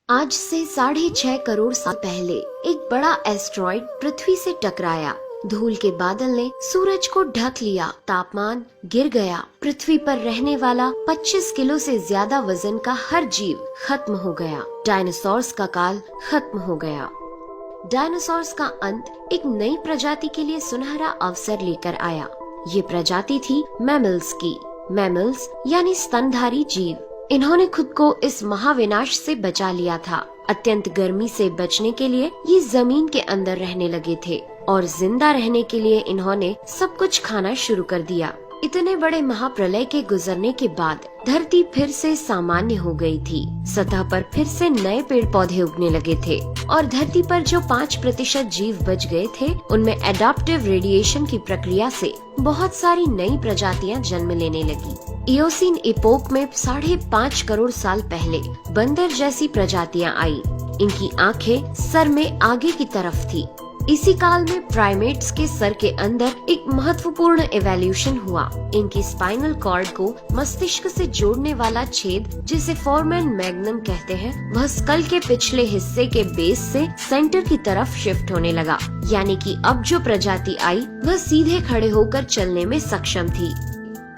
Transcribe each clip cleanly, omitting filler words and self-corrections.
आज से 6.5 करोड़ साल पहले एक बड़ा एस्ट्रॉइड पृथ्वी से टकराया। धूल के बादल ने सूरज को ढक लिया, तापमान गिर गया। पृथ्वी पर रहने वाला 25 किलो से ज्यादा वजन का हर जीव खत्म हो गया। डायनासोर्स का काल खत्म हो गया। डायनासोर्स का अंत एक नई प्रजाति के लिए सुनहरा अवसर लेकर आया। ये प्रजाति थी मैमल्स की। मैमल्स यानी स्तनधारी जीव। इन्होंने खुद को इस महाविनाश से बचा लिया था। अत्यंत गर्मी से बचने के लिए ये जमीन के अंदर रहने लगे थे और जिंदा रहने के लिए इन्होंने सब कुछ खाना शुरू कर दिया। इतने बड़े महाप्रलय के गुजरने के बाद धरती फिर से सामान्य हो गई थी। सतह पर फिर से नए पेड़ पौधे उगने लगे थे और धरती पर जो 5% जीव बच गए थे, उनमें एडाप्टिव रेडिएशन की प्रक्रिया से बहुत सारी नई प्रजातियां जन्म लेने लगी। इयोसीन इपोक में 5.5 करोड़ साल पहले बंदर जैसी प्रजातियां आई। इनकी आंखें सर में आगे की तरफ थी। इसी काल में प्राइमेट्स के सर के अंदर एक महत्वपूर्ण एवोल्यूशन हुआ। इनकी स्पाइनल कॉर्ड को मस्तिष्क से जोड़ने वाला छेद, जिसे फोरमेन मैग्नम कहते हैं, वह स्कल के पिछले हिस्से के बेस से सेंटर की तरफ शिफ्ट होने लगा। यानी कि अब जो प्रजाति आई वह सीधे खड़े होकर चलने में सक्षम थी।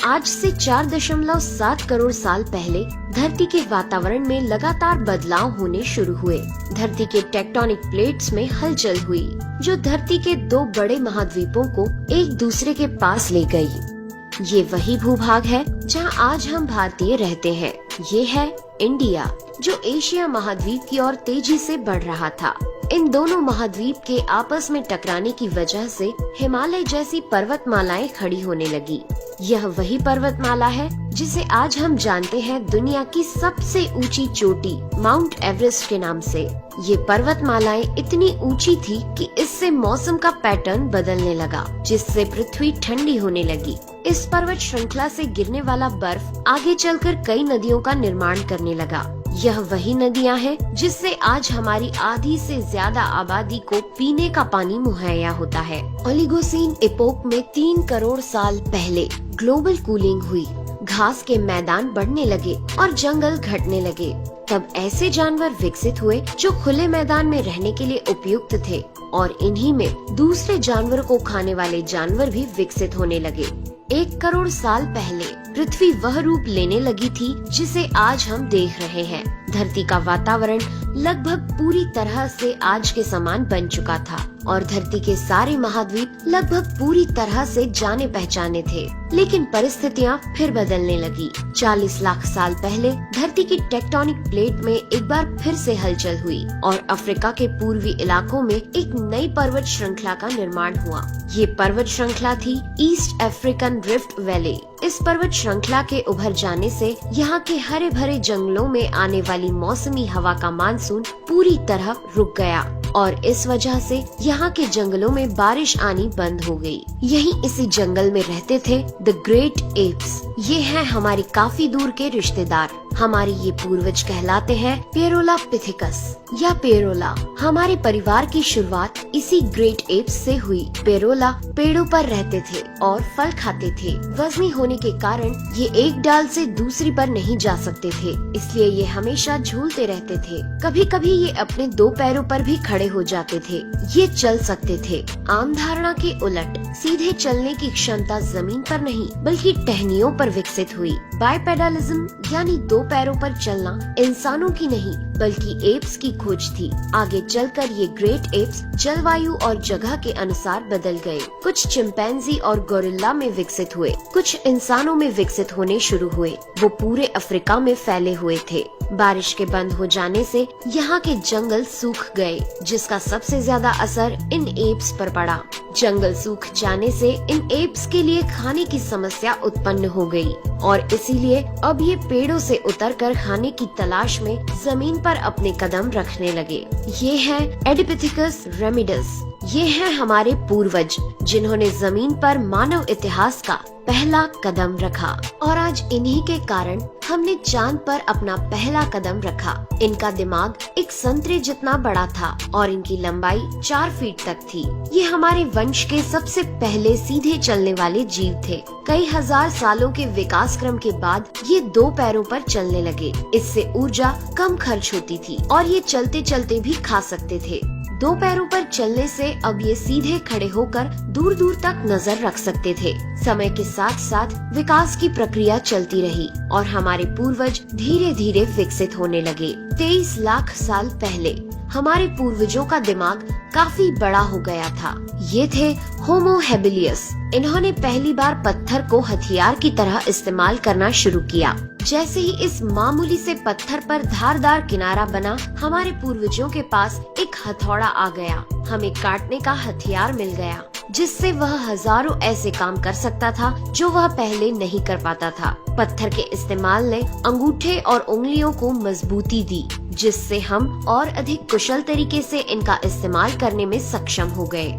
आज से 4.7 करोड़ साल पहले धरती के वातावरण में लगातार बदलाव होने शुरू हुए। धरती के टेक्टोनिक प्लेट्स में हलचल हुई, जो धरती के 2 बड़े महाद्वीपों को एक दूसरे के पास ले गई। ये वही भूभाग है जहां आज हम भारतीय रहते हैं। ये है इंडिया, जो एशिया महाद्वीप की ओर तेजी से बढ़ रहा था। इन दोनों महाद्वीप के आपस में टकराने की वजह से हिमालय जैसी पर्वतमालाएं खड़ी होने लगी। यह वही पर्वतमाला है जिसे आज हम जानते हैं दुनिया की सबसे ऊंची चोटी माउंट एवरेस्ट के नाम से। ये पर्वतमालाएं इतनी ऊंची थी कि इससे मौसम का पैटर्न बदलने लगा, जिससे पृथ्वी ठंडी होने लगी। इस पर्वत श्रृंखला से गिरने वाला बर्फ आगे चलकर कई नदियों का निर्माण करने लगा। यह वही नदियां हैं जिससे आज हमारी आधी से ज्यादा आबादी को पीने का पानी मुहैया होता है। ओलिगोसीन इपोक में 3 करोड़ साल पहले ग्लोबल कूलिंग हुई। घास के मैदान बढ़ने लगे और जंगल घटने लगे। तब ऐसे जानवर विकसित हुए जो खुले मैदान में रहने के लिए उपयुक्त थे और इन्हीं में दूसरे जानवरों को खाने वाले जानवर भी विकसित होने लगे। 1 करोड़ साल पहले पृथ्वी वह रूप लेने लगी थी जिसे आज हम देख रहे हैं। धरती का वातावरण लगभग पूरी तरह से आज के समान बन चुका था और धरती के सारे महाद्वीप लगभग पूरी तरह से जाने पहचाने थे। लेकिन परिस्थितियां फिर बदलने लगी। 40 लाख साल पहले धरती की टेक्टोनिक प्लेट में एक बार फिर से हलचल हुई और अफ्रीका के पूर्वी इलाकों में एक नई पर्वत श्रृंखला का निर्माण हुआ। ये पर्वत श्रृंखला थी ईस्ट अफ्रीकन रिफ्ट वैली। इस पर्वत श्रृंखला के उभर जाने से यहाँ के हरे भरे जंगलों में आने वाली मौसमी हवा का मानसून पूरी तरह रुक गया और इस वजह से यहाँ के जंगलों में बारिश आनी बंद हो गई। यहीं इसी जंगल में रहते थे द ग्रेट एप्स। ये हैं हमारे काफी दूर के रिश्तेदार। हमारे ये पूर्वज कहलाते हैं पेरोलापिथिकस या पेरोला। हमारे परिवार की शुरुआत इसी ग्रेट एप्स से हुई। पेरोला पेड़ों पर रहते थे और फल खाते थे। वजनी होने के कारण ये एक डाल से दूसरी पर नहीं जा सकते थे, इसलिए ये हमेशा झूलते रहते थे। कभी कभी ये अपने 2 पैरों पर भी खड़े हो जाते थे। ये चल सकते थे। आम धारणा के उलट सीधे चलने की क्षमता जमीन पर नहीं बल्कि टहनियों पर विकसित हुई। बाइपेडलिज्म यानी 2 पैरों पर चलना इंसानों की नहीं बल्कि एप्स की खोज थी। आगे चलकर ये ग्रेट एप्स जलवायु और जगह के अनुसार बदल गए। कुछ चिंपैंजी और गोरिल्ला में विकसित हुए, कुछ इंसानों में विकसित होने शुरू हुए। वो पूरे अफ्रीका में फैले हुए थे। बारिश के बंद हो जाने से यहाँ के जंगल सूख गए, जिसका सबसे ज्यादा असर इन एप्स पर पड़ा। जंगल सूख जाने से इन एप्स के लिए खाने की समस्या उत्पन्न हो गई और इसीलिए अब ये पेड़ों से उतरकर खाने की तलाश में जमीन पर अपने कदम रखने लगे। ये है एडिपिथिकस रेमिडस ये हैं हमारे पूर्वज, जिन्होंने जमीन पर मानव इतिहास का पहला कदम रखा और आज इन्हीं के कारण हमने चांद पर अपना पहला कदम रखा। इनका दिमाग एक संतरे जितना बड़ा था और इनकी लंबाई 4 फीट तक थी। ये हमारे वंश के सबसे पहले सीधे चलने वाले जीव थे। कई हजार सालों के विकास क्रम के बाद ये 2 पैरों पर चलने लगे। इससे ऊर्जा कम खर्च होती थी और ये चलते चलते भी खा सकते थे। 2 पैरों पर चलने से अब ये सीधे खड़े होकर दूर दूर तक नजर रख सकते थे। समय के साथ साथ विकास की प्रक्रिया चलती रही और हमारे पूर्वज धीरे धीरे विकसित होने लगे। 23 लाख साल पहले हमारे पूर्वजों का दिमाग काफी बड़ा हो गया था। ये थे होमो हेबिलियस। इन्होंने पहली बार पत्थर को हथियार की तरह इस्तेमाल करना शुरू किया। जैसे ही इस मामूली से पत्थर पर धारदार किनारा बना, हमारे पूर्वजों के पास एक हथौड़ा आ गया। हमें काटने का हथियार मिल गया, जिससे वह हजारों ऐसे काम कर सकता था जो वह पहले नहीं कर पाता था। पत्थर के इस्तेमाल ने अंगूठे और उंगलियों को मजबूती दी, जिससे हम और अधिक कुशल तरीके से इनका इस्तेमाल करने में सक्षम हो गए।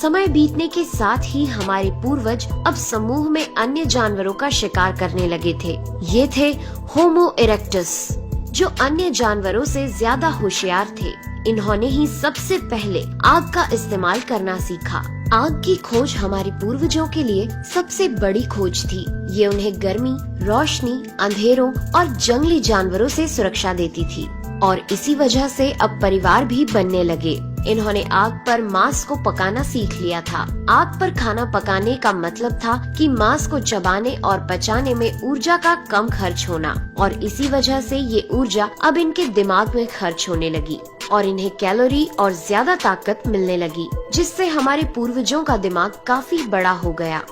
समय बीतने के साथ ही हमारे पूर्वज अब समूह में अन्य जानवरों का शिकार करने लगे थे। ये थे होमो इरेक्टस, जो अन्य जानवरों से ज्यादा होशियार थे। इन्होंने ही सबसे पहले आग का इस्तेमाल करना सीखा। आग की खोज हमारे पूर्वजों के लिए सबसे बड़ी खोज थी। ये उन्हें गर्मी, रोशनी, अंधेरों और जंगली जानवरों से सुरक्षा देती थी और इसी वजह से अब परिवार भी बनने लगे। इन्होंने आग पर मांस को पकाना सीख लिया था। आग पर खाना पकाने का मतलब था कि मांस को चबाने और पचाने में ऊर्जा का कम खर्च होना और इसी वजह से ये ऊर्जा अब इनके दिमाग में खर्च होने लगी और इन्हें कैलोरी और ज्यादा ताकत मिलने लगी, जिससे हमारे पूर्वजों का दिमाग काफी बड़ा हो गया।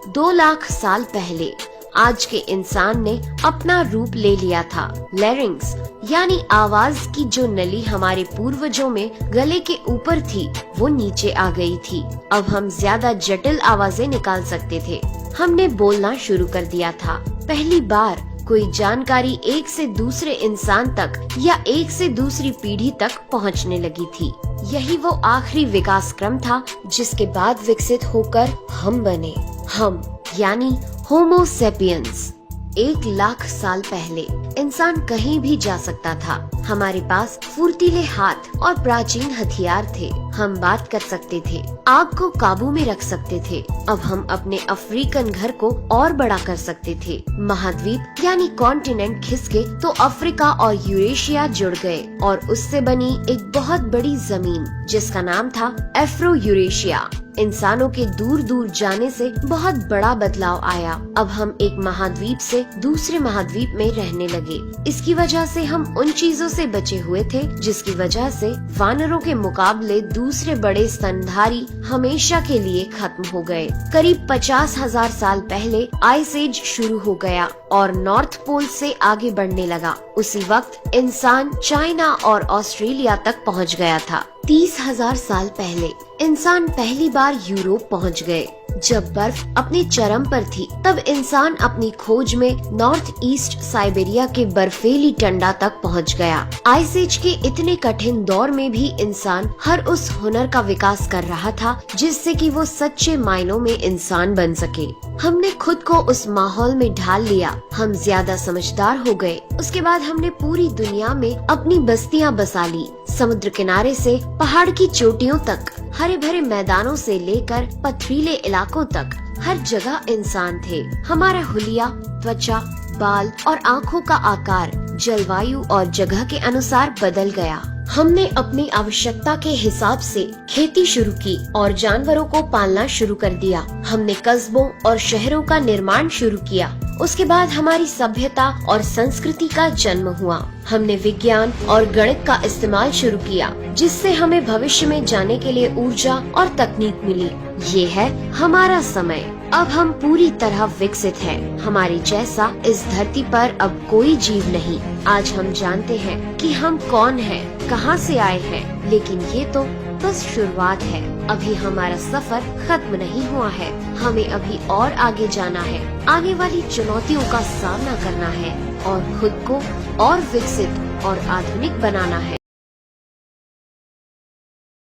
2 लाख साल पहले आज के इंसान ने अपना रूप ले लिया था। लैरिंग्स यानी आवाज की जो नली हमारे पूर्वजों में गले के ऊपर थी, वो नीचे आ गई थी। अब हम ज्यादा जटिल आवाजें निकाल सकते थे। हमने बोलना शुरू कर दिया था। पहली बार कोई जानकारी एक से दूसरे इंसान तक या एक से दूसरी पीढ़ी तक पहुंचने लगी थी। यही वो आखिरी विकास क्रम था जिसके बाद विकसित होकर हम बने। हम यानी होमो सेपियंस। 1 लाख साल पहले इंसान कहीं भी जा सकता था। हमारे पास फुर्तीले हाथ और प्राचीन हथियार थे। हम बात कर सकते थे, आग को काबू में रख सकते थे। अब हम अपने अफ्रीकन घर को और बड़ा कर सकते थे। महाद्वीप यानी कॉन्टिनेंट खिसके तो अफ्रीका और यूरेशिया जुड़ गए और उससे बनी एक बहुत बड़ी जमीन जिसका नाम था एफ्रो यूरेशिया। इंसानों के दूर दूर जाने से बहुत बड़ा बदलाव आया। अब हम एक महाद्वीप से दूसरे महाद्वीप में रहने लगे। इसकी वजह से हम उन चीजों से बचे हुए थे जिसकी वजह से वानरों के मुकाबले दूसरे बड़े स्तनधारी हमेशा के लिए खत्म हो गए। करीब 50,000 साल पहले आइस एज शुरू हो गया और नॉर्थ पोल से आगे बढ़ने लगा। उसी वक्त इंसान चाइना और ऑस्ट्रेलिया तक पहुंच गया था। 30,000 साल पहले इंसान पहली बार यूरोप पहुंच गए। जब बर्फ अपने चरम पर थी, तब इंसान अपनी खोज में नॉर्थ ईस्ट साइबेरिया के बर्फीली टंडा तक पहुंच गया। आइस एज के इतने कठिन दौर में भी इंसान हर उस हुनर का विकास कर रहा था जिससे कि वो सच्चे मायनों में इंसान बन सके। हमने खुद को उस माहौल में ढाल लिया। हम ज्यादा समझदार हो गए। उसके बाद हमने पूरी दुनिया में अपनी बस्तियां बसा ली। समुद्र किनारे से पहाड़ की चोटियों तक, हरे भरे मैदानों से लेकर पथरीले इलाकों तक हर जगह इंसान थे। हमारा हुलिया, त्वचा, बाल और आँखों का आकार जलवायु और जगह के अनुसार बदल गया। हमने अपनी आवश्यकता के हिसाब से खेती शुरू की और जानवरों को पालना शुरू कर दिया। हमने कस्बों और शहरों का निर्माण शुरू किया। उसके बाद हमारी सभ्यता और संस्कृति का जन्म हुआ। हमने विज्ञान और गणित का इस्तेमाल शुरू किया, जिससे हमें भविष्य में जाने के लिए ऊर्जा और तकनीक मिली। ये है हमारा समय। अब हम पूरी तरह विकसित हैं। हमारे जैसा इस धरती पर अब कोई जीव नहीं। आज हम जानते हैं कि हम कौन हैं, कहां से आए हैं, लेकिन ये तो बस शुरुआत है। अभी हमारा सफर खत्म नहीं हुआ है। हमें अभी और आगे जाना है। आने वाली चुनौतियों का सामना करना है और खुद को और विकसित और आधुनिक बनाना है।